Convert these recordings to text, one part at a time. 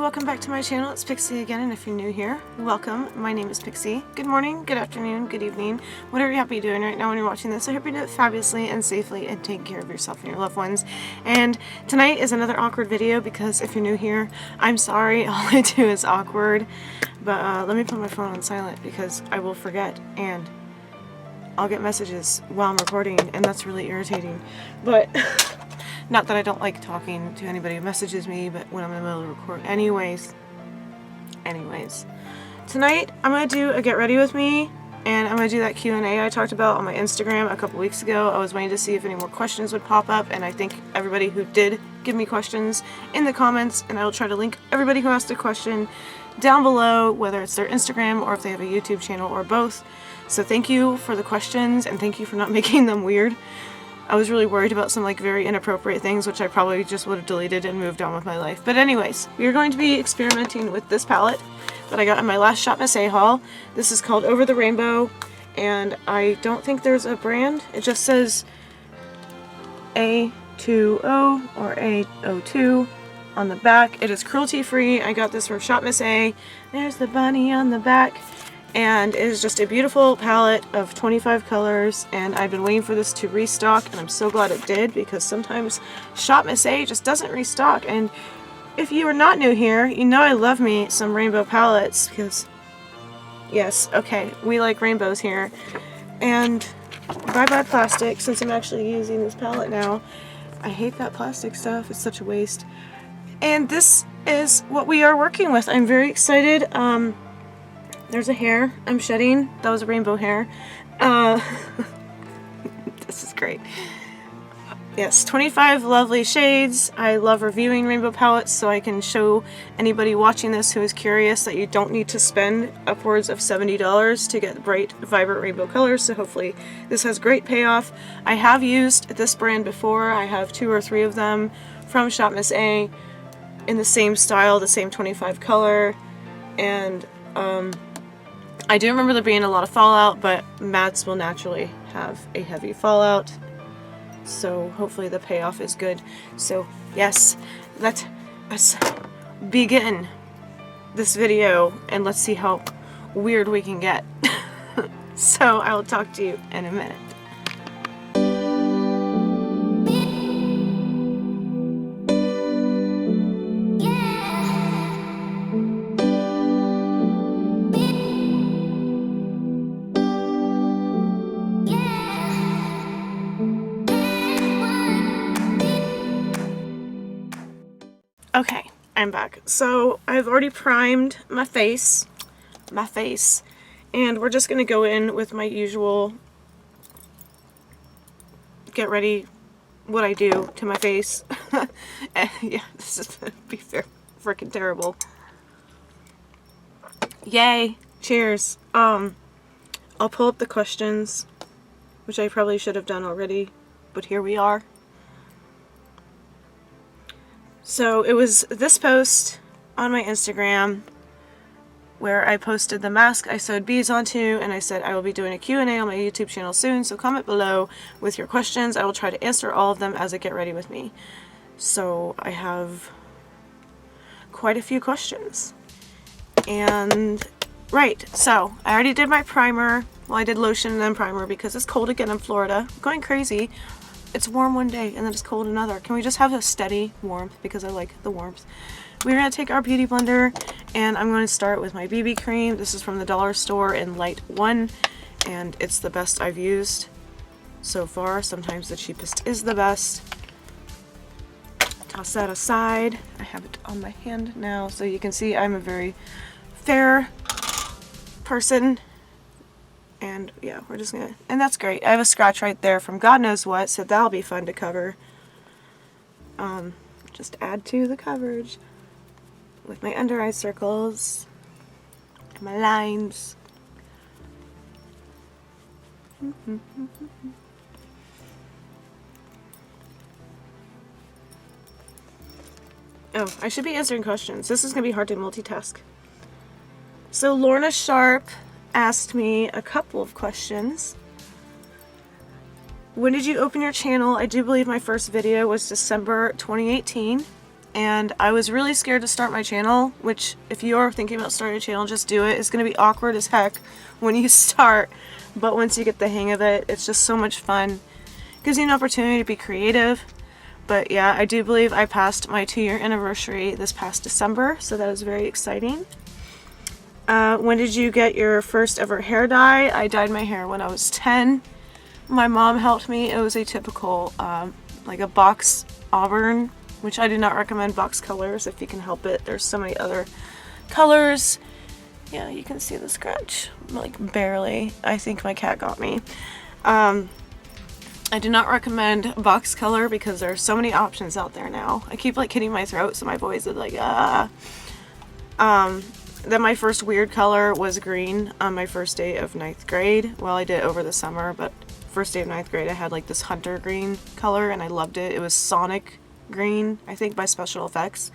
welcome back to my channel. It's Pixi again, and if you're new here, welcome. My name is Pixi. Good morning, good afternoon, good evening, whatever you're happy doing right now when you're watching this. I hope you do it fabulously and safely and take care of yourself and your loved ones. And tonight is another awkward video because if you're new here, I'm sorry, all I do is awkward. But let me put my phone on silent because I will forget and I'll get messages while I'm recording, and that's really irritating. But not that I don't like talking to anybody who messages me, but when I'm in the middle of record. Anyways. Tonight, I'm going to do a get ready with me, and I'm going to do that Q&A I talked about on my Instagram a couple weeks ago. I was waiting to see if any more questions would pop up, and I thank everybody who did give me questions in the comments, and I will try to link everybody who asked a question down below, whether it's their Instagram or if they have a YouTube channel or both. So thank you for the questions, and thank you for not making them weird. I was really worried about some like very inappropriate things, which I probably just would have deleted and moved on with my life. But anyways, we are going to be experimenting with this palette that I got in my last ShopMissA haul. This is called Over the Rainbow, and I don't think there's a brand. It just says A20 or A02 on the back. It is cruelty free. I got this from ShopMissA. There's the bunny on the back. And it is just a beautiful palette of 25 colors, and I've been waiting for this to restock, and I'm so glad it did, because sometimes ShopMissA just doesn't restock. And if you are not new here, you know I love me some rainbow palettes, because yes, okay, we like rainbows here. And bye-bye plastic, since I'm actually using this palette now. I hate that plastic stuff, it's such a waste. And this is what we are working with. I'm very excited. There's a hair I'm shedding. That was a rainbow hair. This is great. Yes, 25 lovely shades. I love reviewing rainbow palettes, so I can show anybody watching this who is curious that you don't need to spend upwards of $70 to get bright, vibrant rainbow colors, so hopefully this has great payoff. I have used this brand before. I have 2 or 3 of them from ShopMissA in the same style, the same 25 color, and I do remember there being a lot of fallout, but mattes will naturally have a heavy fallout, so hopefully the payoff is good. So yes, let us begin this video, and let's see how weird we can get. So I will talk to you in a minute. Okay, I'm back. So I've already primed my face, and we're just going to go in with my usual get ready what I do to my face. Yeah, this is going to be freaking terrible. Yay! Cheers! I'll pull up the questions, which I probably should have done already, but here we are. So it was this post on my Instagram where I posted the mask I sewed beads onto, and I said I will be doing a Q&A on my YouTube channel soon, so comment below with your questions. I will try to answer all of them as I get ready with me. So I have quite a few questions. And right, so I already did my primer. Well, I did lotion and then primer because it's cold again in Florida. I'm going crazy. It's warm one day and then it's cold another. Can we just have a steady warmth, because I like the warmth. We're going to take our beauty blender, and I'm going to start with my BB cream. This is from the dollar store in Light 1, and it's the best I've used so far. Sometimes the cheapest is the best. Toss that aside. I have it on my hand now, so you can see I'm a very fair person. And yeah, we're just gonna, and that's great. I have a scratch right there from God knows what, so that'll be fun to cover. Just add to the coverage with my under eye circles and my lines. Oh, I should be answering questions. This is gonna be hard to multitask. So Lorna Sharp asked me a couple of questions. When did you open your channel? I do believe my first video was December 2018. and I was really scared to start my channel, which if you are thinking about starting a channel, just do it. It's going to be awkward as heck when you start, but once you get the hang of it, it's just so much fun. It gives you an opportunity to be creative. But yeah, I do believe I passed my 2-year anniversary this past December, so that was very exciting. When did you get your first ever hair dye? I dyed my hair when I was 10. My mom helped me. It was a typical, like a box auburn, which I do not recommend box colors if you can help it. There's so many other colors. Yeah, you can see the scratch, like barely. I think my cat got me. I do not recommend box color because there are so many options out there now. I keep like hitting my throat, so my voice is like, ah. Then my first weird color was green on my first day of 9th grade. Well, I did it over the summer, but first day of 9th grade I had like this hunter green color and I loved it. It was Sonic green, I think, by Special Effects.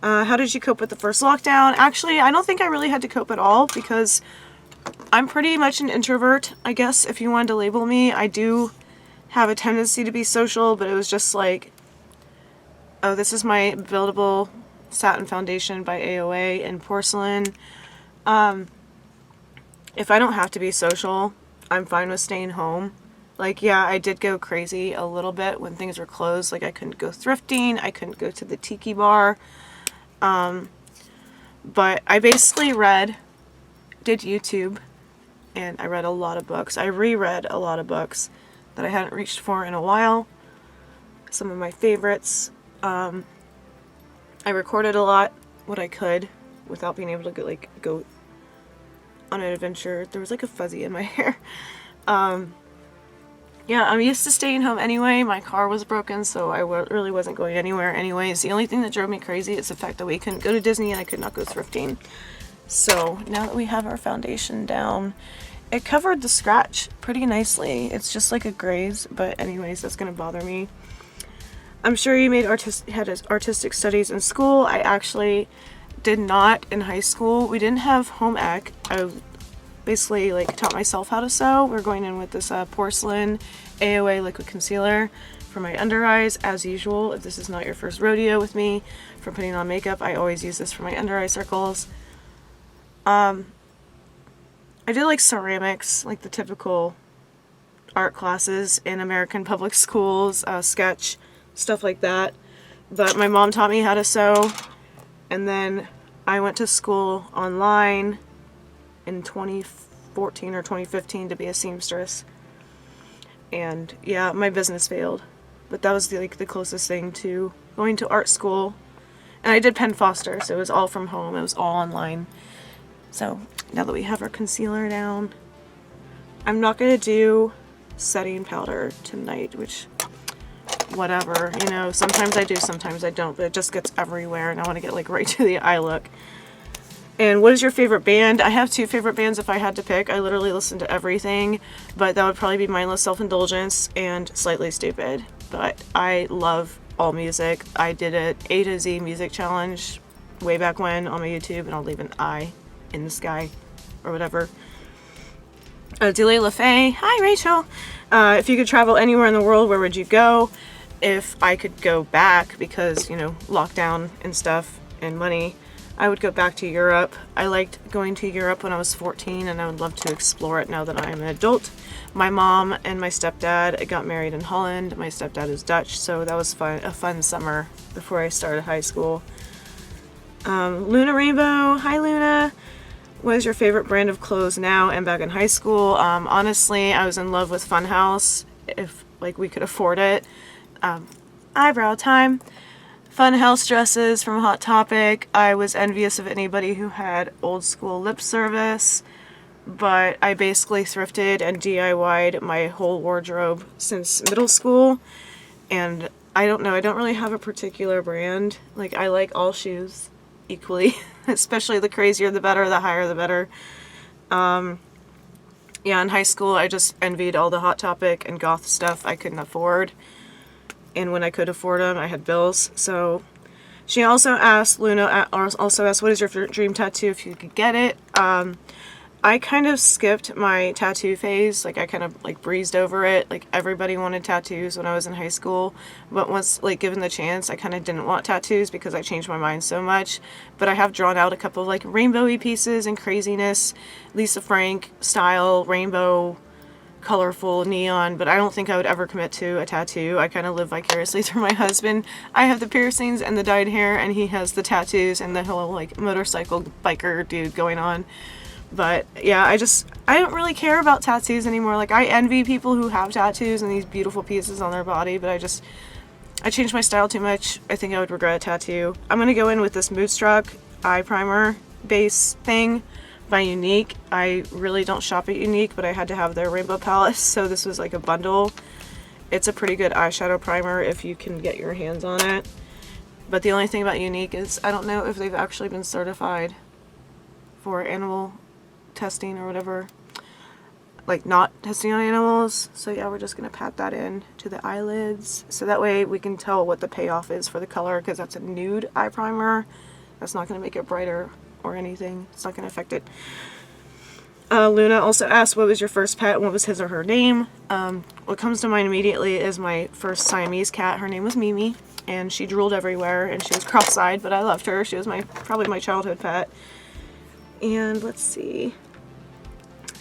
How did you cope with the first lockdown? Actually, I don't think I really had to cope at all because I'm pretty much an introvert, I guess, if you wanted to label me. I do have a tendency to be social, but it was just like, oh, this is my buildable satin foundation by AOA in porcelain. If I don't have to be social, I'm fine with staying home. Like, yeah, I did go crazy a little bit when things were closed. Like, I couldn't go thrifting, I couldn't go to the tiki bar. But I basically did YouTube, and I read a lot of books. I reread a lot of books that I hadn't reached for in a while. Some of my favorites. I recorded a lot, what I could, without being able to go on an adventure. There was like a fuzzy in my hair. Yeah, I'm used to staying home anyway. My car was broken, so I really wasn't going anywhere anyways. The only thing that drove me crazy is the fact that we couldn't go to Disney and I could not go thrifting. So now that we have our foundation down, it covered the scratch pretty nicely. It's just like a graze, but anyways, that's gonna bother me. I'm sure you had artistic studies in school. I actually did not in high school. We didn't have home ec. I basically like taught myself how to sew. We're going in with this porcelain AOA liquid concealer for my under eyes, as usual. If this is not your first rodeo with me for putting on makeup, I always use this for my under eye circles. I did like ceramics, like the typical art classes in American public schools, sketch, stuff like that. But my mom taught me how to sew, and then I went to school online in 2014 or 2015 to be a seamstress. And yeah, my business failed. But that was the closest thing to going to art school. And I did Penn Foster, so it was all from home. It was all online. So now that we have our concealer down, I'm not going to do setting powder tonight, which, whatever, you know, sometimes I do, sometimes I don't, but it just gets everywhere and I want to get like right to the eye look. And what is your favorite band? I have 2 favorite bands if I had to pick. I literally listen to everything, but that would probably be Mindless Self-Indulgence and Slightly Stupid. But I love all music. I did an A to Z music challenge way back when on my YouTube, and I'll leave an eye in the sky or whatever. Delay LaFay. Hi, Rachel. If you could travel anywhere in the world, where would you go? If I could go back, because, you know, lockdown and stuff and money, I would go back to Europe. I liked going to Europe when I was 14, and I would love to explore it now that I am an adult. My mom and my stepdad got married in Holland. My stepdad is Dutch, so that was fun, a fun summer before I started high school. Luna Rainbow. Hi, Luna. What is your favorite brand of clothes now and back in high school? Honestly, I was in love with Funhouse, if we could afford it. Eyebrow time. Funhouse dresses from Hot Topic. I was envious of anybody who had old school lip service, but I basically thrifted and DIY'd my whole wardrobe since middle school, and I don't know, I don't really have a particular brand. Like, I like all shoes equally, especially the crazier the better, the higher the better. Yeah, in high school I just envied all the Hot Topic and goth stuff I couldn't afford. And when I could afford them, I had bills. So she also asked, Luna also asked, what is your dream tattoo if you could get it? I kind of skipped my tattoo phase. Like, I kind of like breezed over it. Like, everybody wanted tattoos when I was in high school, but once like given the chance, I kind of didn't want tattoos because I changed my mind so much. But I have drawn out a couple of like rainbowy pieces and craziness, Lisa Frank style rainbow, colorful neon, but I don't think I would ever commit to a tattoo. I kind of live vicariously through my husband. I have the piercings and the dyed hair, and he has the tattoos and the whole like motorcycle biker dude going on. But yeah, I don't really care about tattoos anymore. Like, I envy people who have tattoos and these beautiful pieces on their body, but I changed my style too much. I think I would regret a tattoo. I'm gonna go in with this Moodstruck eye primer base thing by Unique. I really don't shop at Unique, but I had to have their rainbow palette, so this was like a bundle. It's a pretty good eyeshadow primer if you can get your hands on it. But the only thing about Unique is I don't know if they've actually been certified for animal testing or whatever, like not testing on animals. So yeah, we're just gonna pat that in to the eyelids so that way we can tell what the payoff is for the color, because that's a nude eye primer. That's not gonna make it brighter or anything. It's not gonna affect it. Luna also asked, what was your first pet and what was his or her name? What comes to mind immediately is my first Siamese cat. Her name was Mimi, and she drooled everywhere and she was cross-eyed, but I loved her. She was probably my childhood pet. And let's see.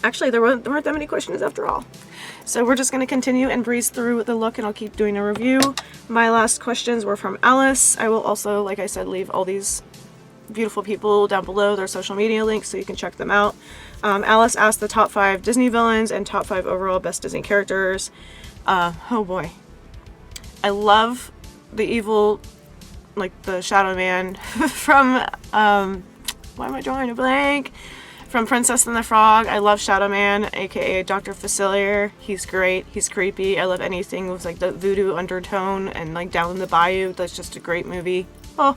Actually, there weren't that many questions after all. So we're just going to continue and breeze through the look, and I'll keep doing a review. My last questions were from Alice. I will also, like I said, leave all these beautiful people down below, their social media links, so you can check them out. Alice asked the top 5 Disney villains and top 5 overall best Disney characters. Oh boy. I love the evil, like the Shadow Man from, why am I drawing a blank? From Princess and the Frog. I love Shadow Man, aka Dr. Facilier. He's great. He's creepy. I love anything with like the voodoo undertone and like Down in the Bayou. That's just a great movie. Oh,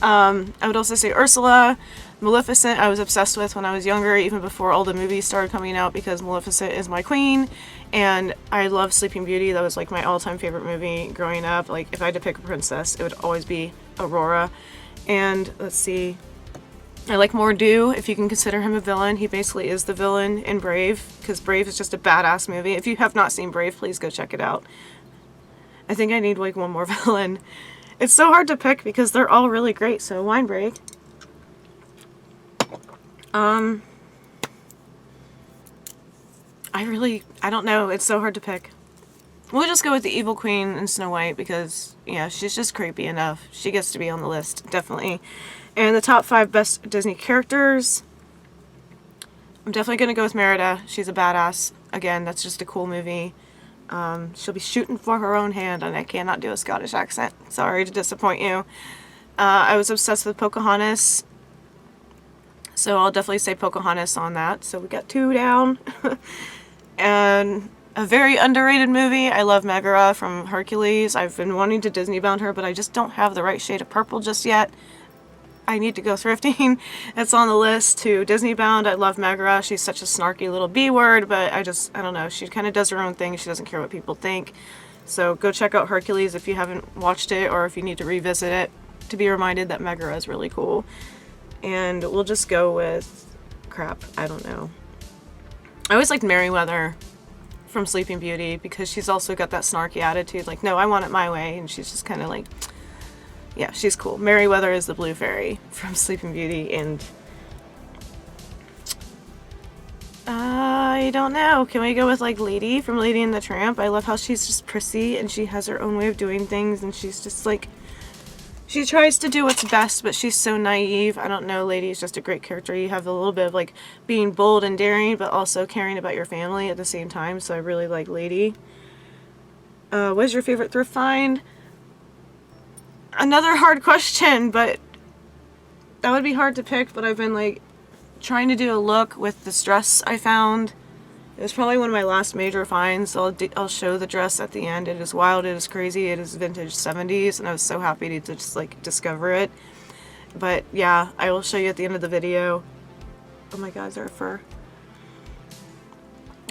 I would also say Ursula. Maleficent I was obsessed with when I was younger, even before all the movies started coming out, because Maleficent is my queen. And I love Sleeping Beauty. That was like my all-time favorite movie growing up. Like, if I had to pick a princess, it would always be Aurora. And let's see, I like Mor'du, if you can consider him a villain. He basically is the villain in Brave, because Brave is just a badass movie. If you have not seen Brave, please go check it out. I think I need like one more villain. It's so hard to pick because they're all really great. So wine break. I don't know. It's so hard to pick. We'll just go with the Evil Queen and Snow White because, yeah, she's just creepy enough. She gets to be on the list, definitely. And the top 5 best Disney characters. I'm definitely going to go with Merida. She's a badass. Again, that's just a cool movie. She'll be shooting for her own hand, and I cannot do a Scottish accent. Sorry to disappoint you. I was obsessed with Pocahontas, so I'll definitely say Pocahontas on that. So we got 2 down. And a very underrated movie. I love Megara from Hercules. I've been wanting to Disney bound her, but I just don't have the right shade of purple just yet. I need to go thrifting. It's on the list to Disney bound. I love Megara. She's such a snarky little B word, but I don't know. She kind of does her own thing. She doesn't care what people think. So go check out Hercules if you haven't watched it, or if you need to revisit it to be reminded that Megara is really cool. And we'll just go with, crap, I don't know. I always liked Merryweather from Sleeping Beauty because she's also got that snarky attitude, like, no, I want it my way, and she's just kind of like, yeah, she's cool. Merryweather is the blue fairy from Sleeping Beauty, and I don't know. Can we go with like Lady from Lady and the Tramp? I love how she's just prissy and she has her own way of doing things, and she's just like, she tries to do what's best, but she's so naive. I don't know, Lady is just a great character. You have a little bit of like being bold and daring, but also caring about your family at the same time, so I really like Lady. What's your favorite thrift find? Another hard question, but that would be hard to pick, but I've been like trying to do a look with this dress I found. It was probably one of my last major finds, so I'll show the dress at the end. It is wild, it is crazy, it is vintage 70s, and I was so happy to just like discover it. But yeah, I will show you at the end of the video. Oh my god, is there a fur?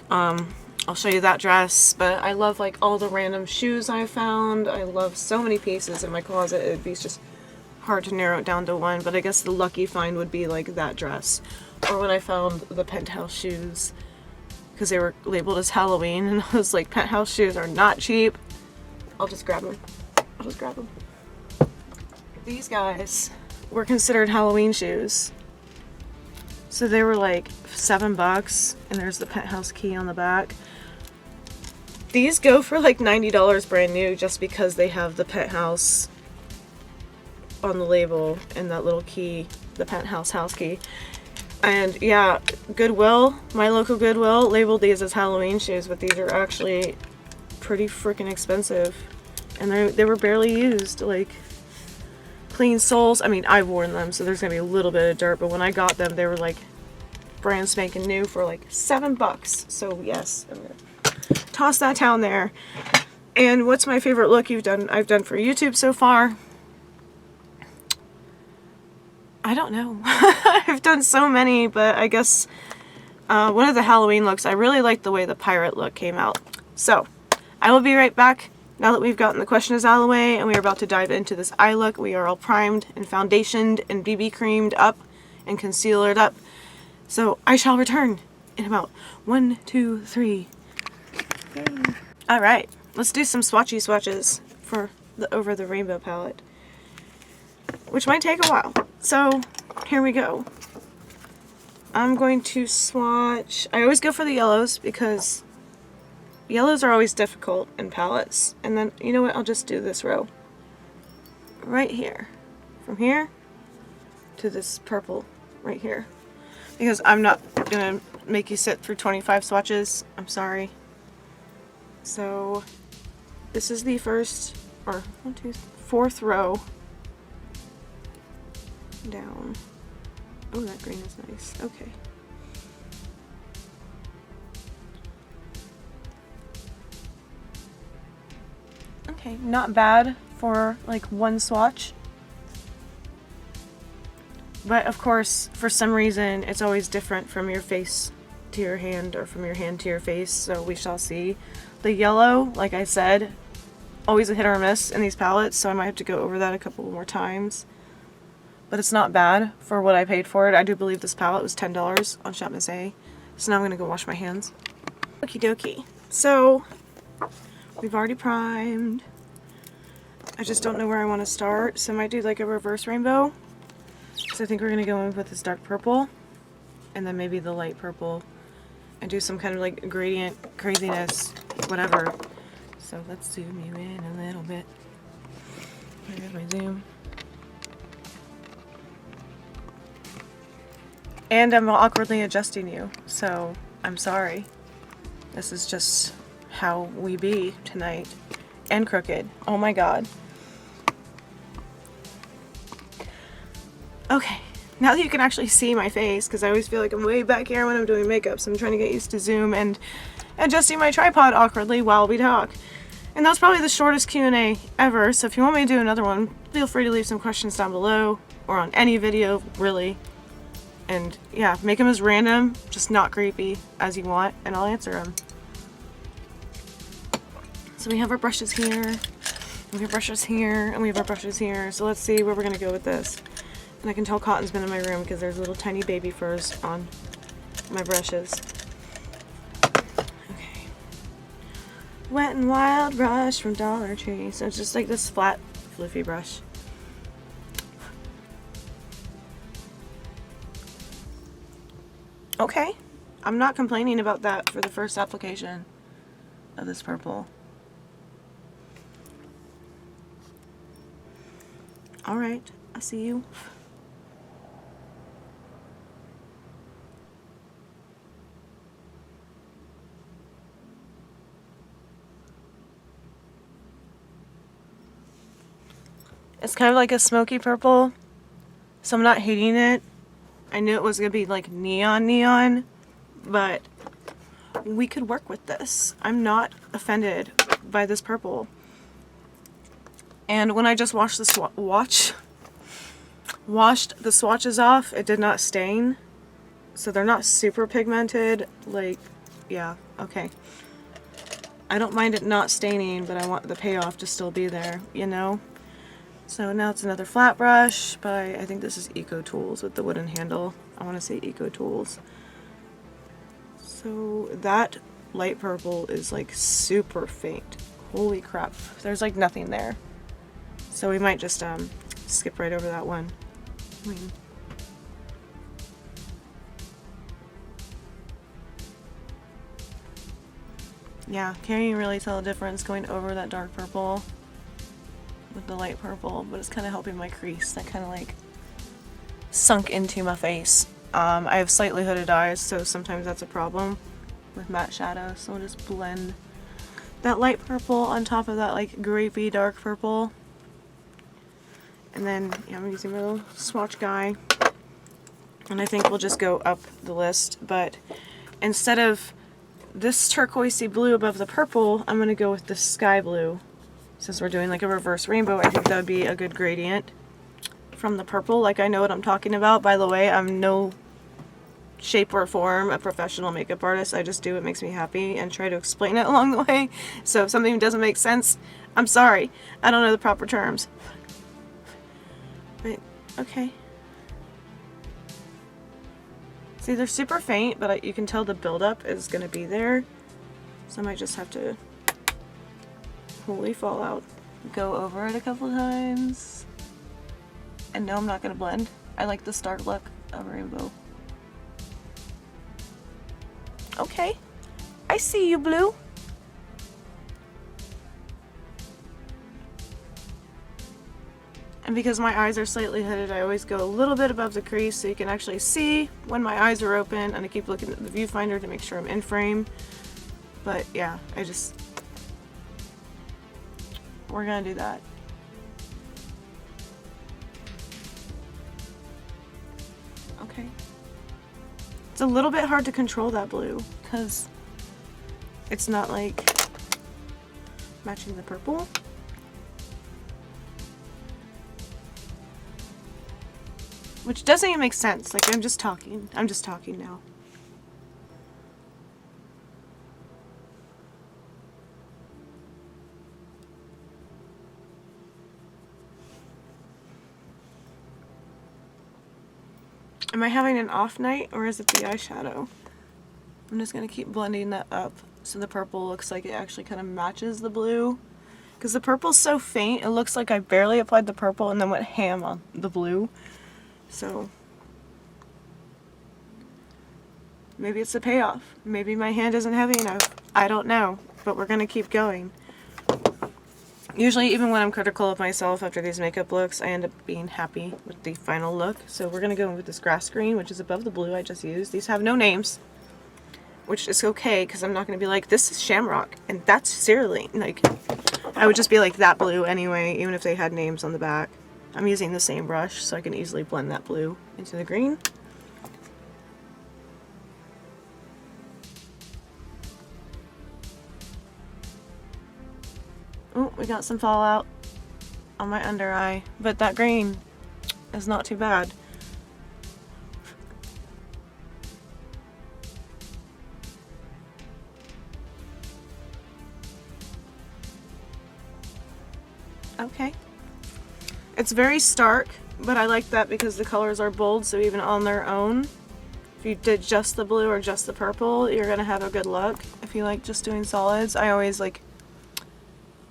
I'll show you that dress, but I love like all the random shoes I found. I love so many pieces in my closet. It'd be just hard to narrow it down to one, but I guess the lucky find would be like that dress. Or when I found the Penthouse shoes, because they were labeled as Halloween, and I was like, Penthouse shoes are not cheap. I'll just grab them. I'll just grab them. These guys were considered Halloween shoes. So they were like $7, and there's the Penthouse key on the back. These go for like $90 brand new just because they have the Penthouse on the label and that little key, the Penthouse house key. And yeah, Goodwill, my local Goodwill, labeled these as Halloween shoes, but these are actually pretty freaking expensive. And they were barely used, like clean soles. I mean, I've worn them, so there's gonna be a little bit of dirt, but when I got them, they were like brand spanking new for like $7. So yes, I'm gonna toss that down there. And what's my favorite look I've done for YouTube so far? I don't know. I've done so many, but I guess one of the Halloween looks, I really liked the way the pirate look came out. So, I will be right back now that we've gotten the questions out of the way and we are about to dive into this eye look. We are all primed and foundationed and BB creamed up and concealered up. So, I shall return in about 1, 2, 3. Alright, let's do some swatchy swatches for the Over the Rainbow palette, which might take a while. So, here we go. I'm going to swatch. I always go for the yellows because yellows are always difficult in palettes. And then, you know what, I'll just do this row. Right here. From here to this purple right here. Because I'm not going to make you sit through 25 swatches. I'm sorry. So, this is the first, or 1, 2, 4th row down. Oh, that green is nice. Okay. Okay, not bad for like one swatch. But of course, for some reason, it's always different from your face to your hand or from your hand to your face, so we shall see. The yellow, like I said, always a hit or miss in these palettes, so I might have to go over that a couple more times. But it's not bad for what I paid for it. I do believe this palette was $10 on ShopMissA. So now I'm going to go wash my hands. Okie dokie. So, we've already primed. I just don't know where I want to start, so I might do like a reverse rainbow. So I think we're going to go in with this dark purple, and then maybe the light purple, and do some kind of like gradient craziness, whatever. So let's zoom you in a little bit. There's my zoom. And I'm awkwardly adjusting you, so I'm sorry. This is just how we be tonight. And crooked. Oh my god. Okay, now that you can actually see my face, because I always feel like I'm way back here when I'm doing makeup, so I'm trying to get used to zoom and adjusting my tripod awkwardly while we talk. And that was probably the shortest Q&A ever, so if you want me to do another one, feel free to leave some questions down below, or on any video, really. And yeah, make them as random, just not creepy, as you want, and I'll answer them. So we have our brushes here, we have brushes here, and we have our brushes here. So let's see where we're gonna go with this. And I can tell Cotton's been in my room because there's little tiny baby furs on my brushes. Okay. Wet n Wild brush from Dollar Tree. So it's just like this flat, floofy brush. Okay, I'm not complaining about that for the first application of this purple. Alright, I see you. It's kind of like a smoky purple, so I'm not hating it. I knew it was going to be like neon, but we could work with this. I'm not offended by this purple. And when I just washed the washed the swatches off, it did not stain. So they're not super pigmented. Like, yeah, okay. I don't mind it not staining, but I want the payoff to still be there, you know? So now it's another flat brush by, I think this is Eco Tools with the wooden handle. I want to say Eco Tools. So that light purple is like super faint. Holy crap. There's like nothing there. So we might just skip right over that one. I mean, yeah, can't even really tell the difference going over that dark purple with the light purple, but it's kind of helping my crease. That kind of like sunk into my face. I have slightly hooded eyes, so sometimes that's a problem with matte shadow, so I'll just blend that light purple on top of that like grapey dark purple. And then yeah, I'm using my little swatch guy, and I think we'll just go up the list, but instead of this turquoisey blue above the purple, I'm going to go with the sky blue. Since we're doing like a reverse rainbow, I think that would be a good gradient from the purple. Like, I know what I'm talking about. By the way, I'm no shape or form a professional makeup artist. I just do what makes me happy and try to explain it along the way. So if something doesn't make sense, I'm sorry. I don't know the proper terms. But, okay. See, they're super faint, but you can tell the buildup is going to be there. So I might just have to, holy fallout, go over it a couple times. And no, I'm not going to blend. I like the stark look of rainbow. Okay, I see you, blue. And because my eyes are slightly hooded, I always go a little bit above the crease so you can actually see when my eyes are open, and I keep looking at the viewfinder to make sure I'm in frame. But yeah, we're gonna do that. Okay. It's a little bit hard to control that blue because it's not like matching the purple. Which doesn't even make sense. Like, I'm just talking now. Am I having an off night, or is it the eyeshadow? I'm just gonna keep blending that up so the purple looks like it actually kind of matches the blue. Because the purple's so faint, it looks like I barely applied the purple and then went ham on the blue. So maybe it's a payoff. Maybe my hand isn't heavy enough. I don't know, but we're gonna keep going. Usually, even when I'm critical of myself after these makeup looks, I end up being happy with the final look. So we're gonna go in with this grass green, which is above the blue I just used. These have no names, which is okay because I'm not gonna be like, this is shamrock and that's cerulean. Like, I would just be like that blue anyway, even if they had names on the back. I'm using the same brush so I can easily blend that blue into the green. Oh, we got some fallout on my under eye, but that green is not too bad. Okay. It's very stark, but I like that because the colors are bold, so even on their own, if you did just the blue or just the purple, you're gonna have a good look. If you like just doing solids, I always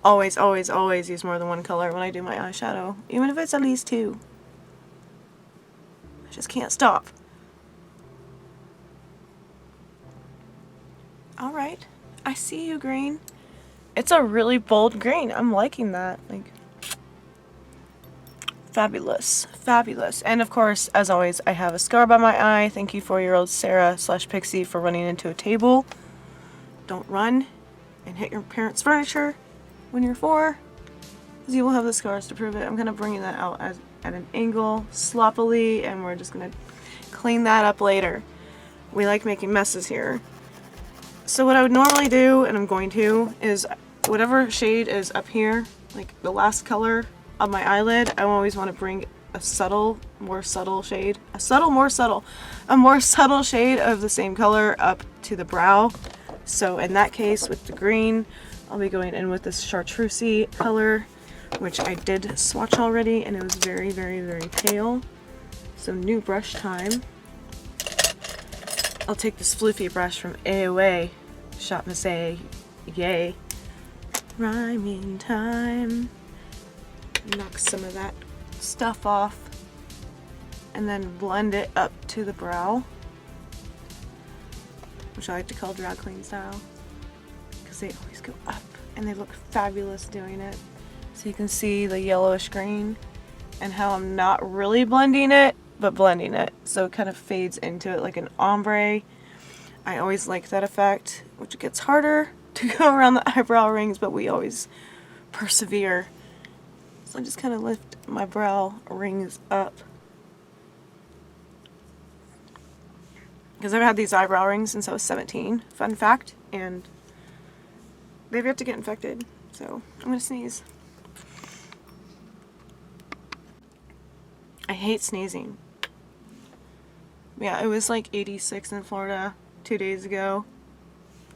always use more than one color when I do my eyeshadow, even if it's at least two. I just can't stop. Alright, I see you, green. It's a really bold green. I'm liking that. Like, fabulous. Fabulous. And of course, as always, I have a scar by my eye. Thank you 4-year-old Sarah/Pixi for running into a table. Don't run and hit your parents' furniture when you're 4, because you will have the scars to prove it. I'm going to bring that out at an angle sloppily, and we're just going to clean that up later. We like making messes here. So what I would normally do, and I'm going to, is whatever shade is up here, like the last color of my eyelid, I always want to bring a more subtle shade of the same color up to the brow. So in that case, with the green, I'll be going in with this chartreusey color which I did swatch already, and it was very, very, very pale. So new brush time. I'll take this floofy brush from AOA, ShopMissA, yay. Rhyming time. Knock some of that stuff off, and then blend it up to the brow, which I like to call drag queen style, because they always go up and they look fabulous doing it. So you can see the yellowish green and how I'm not really blending it, but blending it, so it kind of fades into it like an ombre. I always like that effect, which gets harder to go around the eyebrow rings, but we always persevere. So I just kind of lift my brow rings up, because I've had these eyebrow rings since I was 17, fun fact, and they've yet to get infected, so I'm gonna sneeze. I hate sneezing. Yeah, it was like 86 in Florida 2 days ago,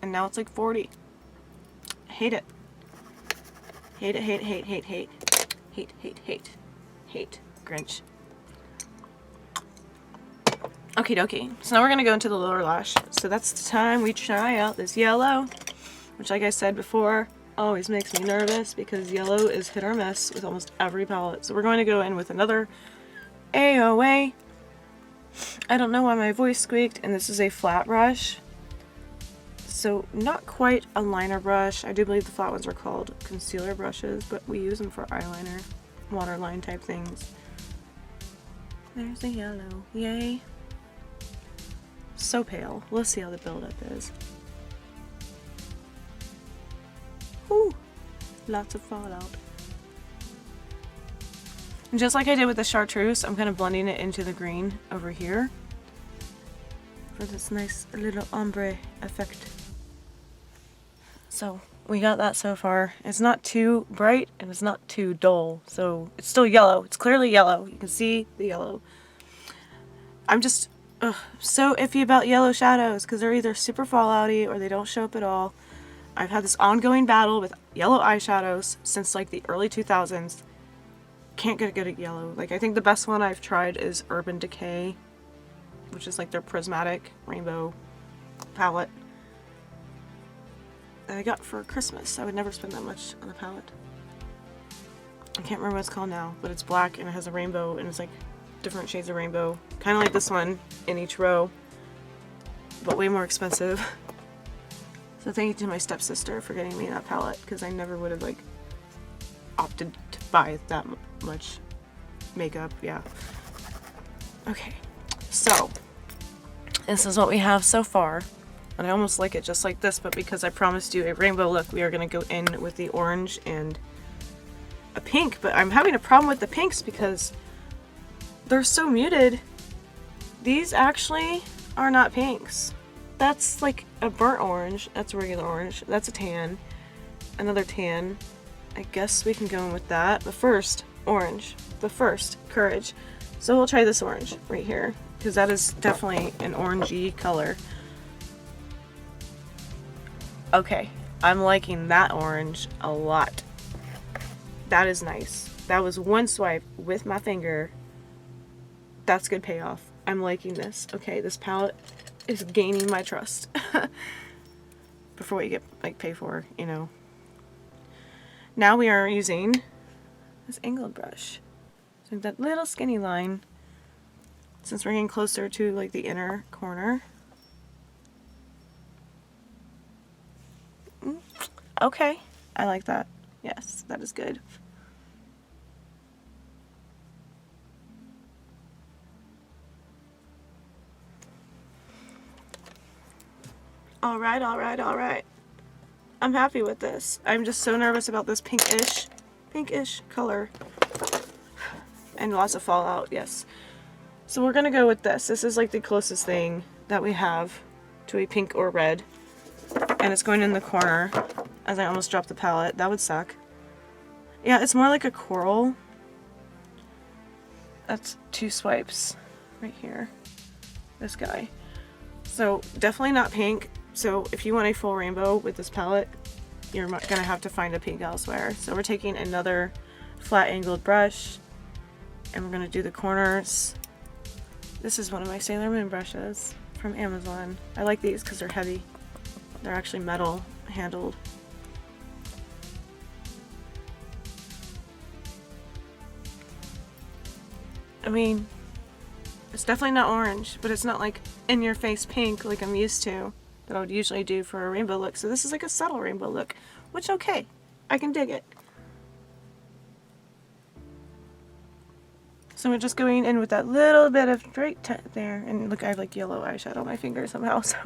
and now it's like 40. I hate it. Hate it, hate, hate, hate, hate. Hate, hate, hate. Hate. Grinch. Okie dokie. So now we're gonna go into the lower lash. So that's the time we try out this yellow, which, like I said before, always makes me nervous because yellow is hit or miss with almost every palette. So we're going to go in with another AOA. I don't know why my voice squeaked, and this is a flat brush. So not quite a liner brush. I do believe the flat ones are called concealer brushes, but we use them for eyeliner, waterline type things. There's the yellow. Yay. So pale. Let's see how the buildup is. Whew. Lots of fallout. And just like I did with the chartreuse, I'm kind of blending it into the green over here for this nice little ombre effect. So we got that so far. It's not too bright and it's not too dull, so it's still yellow. It's clearly yellow. You can see the yellow. I'm just so iffy about yellow shadows because they're either super fallouty or they don't show up at all. I've had this ongoing battle with yellow eyeshadows since like the early 2000s. Can't get good at yellow. Like, I think the best one I've tried is Urban Decay, which is like their prismatic rainbow palette that I got for Christmas. I would never spend that much on a palette. I can't remember what it's called now, but it's black and it has a rainbow and it's like different shades of rainbow, kind of like this one in each row, but way more expensive. So thank you to my stepsister for getting me that palette, because I never would have like opted to buy that much makeup. Yeah. Okay, so this is what we have so far, and I almost like it just like this, but because I promised you a rainbow look, we are going to go in with the orange and a pink. But I'm having a problem with the pinks because they're so muted. These actually are not pinks. That's like a burnt orange. That's a regular orange. That's a tan. Another tan. I guess we can go in with that. But first, orange. But first, courage. So we'll try this orange right here, because that is definitely an orangey color. Okay, I'm liking that orange a lot. That is nice. That was one swipe with my finger. That's good payoff. I'm liking this. Okay, this palette is gaining my trust. Before what you get like pay for, you know. Now we are using this angled brush. So that little skinny line, since we're getting closer to like the inner corner. Okay, I like that. Yes, that is good. Alright, alright, alright. I'm happy with this. I'm just so nervous about this pinkish color. And lots of fallout, yes. So we're gonna go with this. This is like the closest thing that we have to a pink or red. And it's going in the corner, as I almost dropped the palette. That would suck. Yeah, it's more like a coral. That's 2 swipes right here. This guy. So definitely not pink. So if you want a full rainbow with this palette, you're gonna have to find a pink elsewhere. So we're taking another flat angled brush, and we're going to do the corners. This is one of my Sailor Moon brushes from Amazon. I like these because they're heavy. They're actually metal handled. I mean, it's definitely not orange, but it's not like in your face pink like I'm used to that I would usually do for a rainbow look. So this is like a subtle rainbow look, which okay, I can dig it. So we're just going in with that little bit of right there, and look, I have like yellow eyeshadow on my finger somehow, so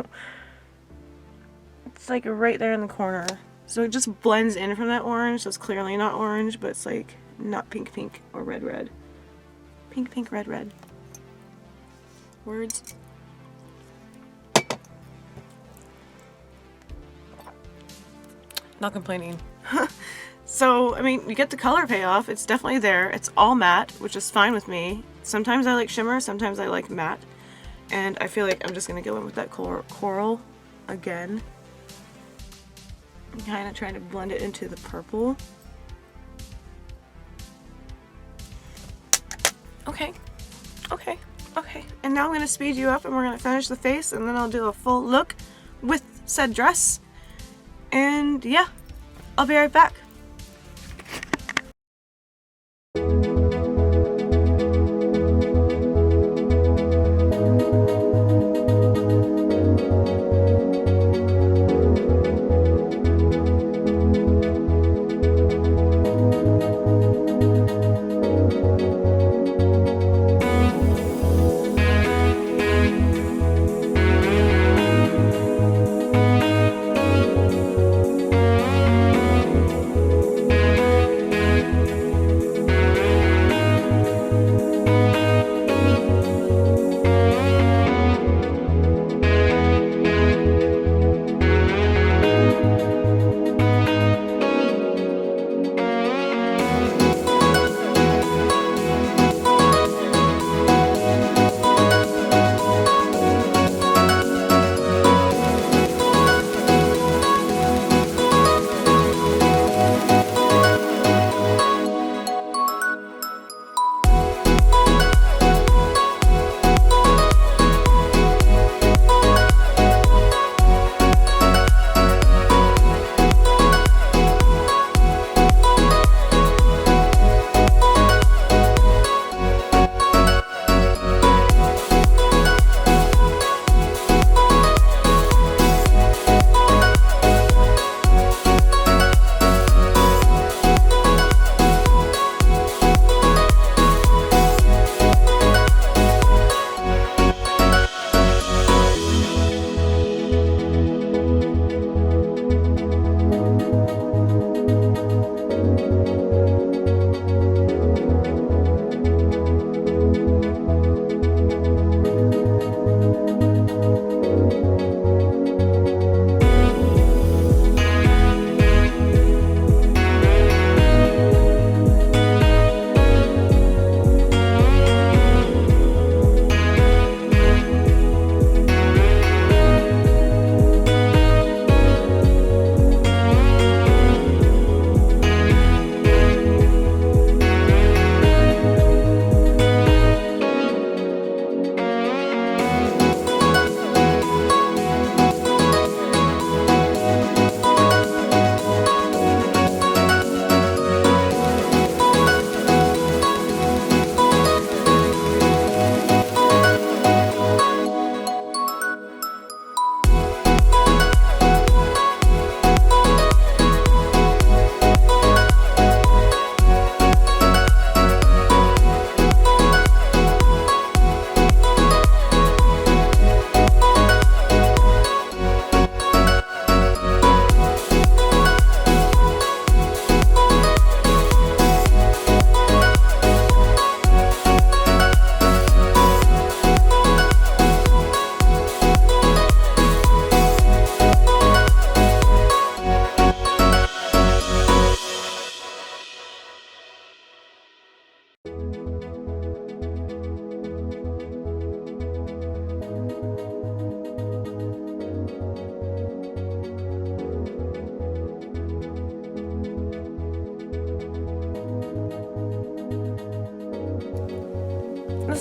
it's like right there in the corner. So it just blends in from that orange. So it's clearly not orange, but it's like not pink pink or red red. Pink pink red red. Words. Not complaining. So, I mean, you get the color payoff. It's definitely there. It's all matte, which is fine with me. Sometimes I like shimmer, sometimes I like matte. And I feel like I'm just going to go in with that coral again. I'm kind of trying to blend it into the purple. Okay. Okay. Okay. And now I'm going to speed you up and we're going to finish the face, and then I'll do a full look with said dress. And yeah, I'll be right back.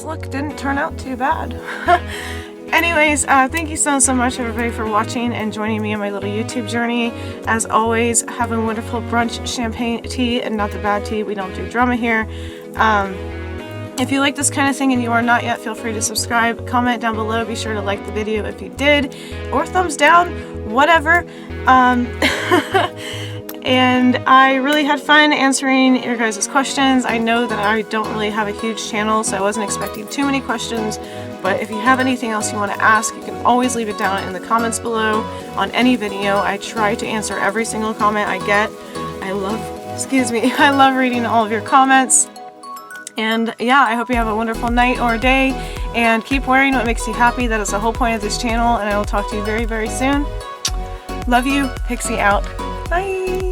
this look didn't turn out too bad. Anyways, thank you so much everybody for watching and joining me on my little YouTube journey. As always, have a wonderful brunch, champagne, tea, and not the bad tea. We don't do drama here. If you like this kind of thing and you are not yet, feel free to subscribe, comment down below, be sure to like the video if you did, or thumbs down, whatever. And I really had fun answering your guys' questions. I know that I don't really have a huge channel, so I wasn't expecting too many questions, but if you have anything else you want to ask, you can always leave it down in the comments below on any video. I try to answer every single comment I get. I love reading all of your comments. And yeah, I hope you have a wonderful night or day, and keep wearing what makes you happy. That is the whole point of this channel, and I will talk to you very, very soon. Love you. Pixi out. Bye.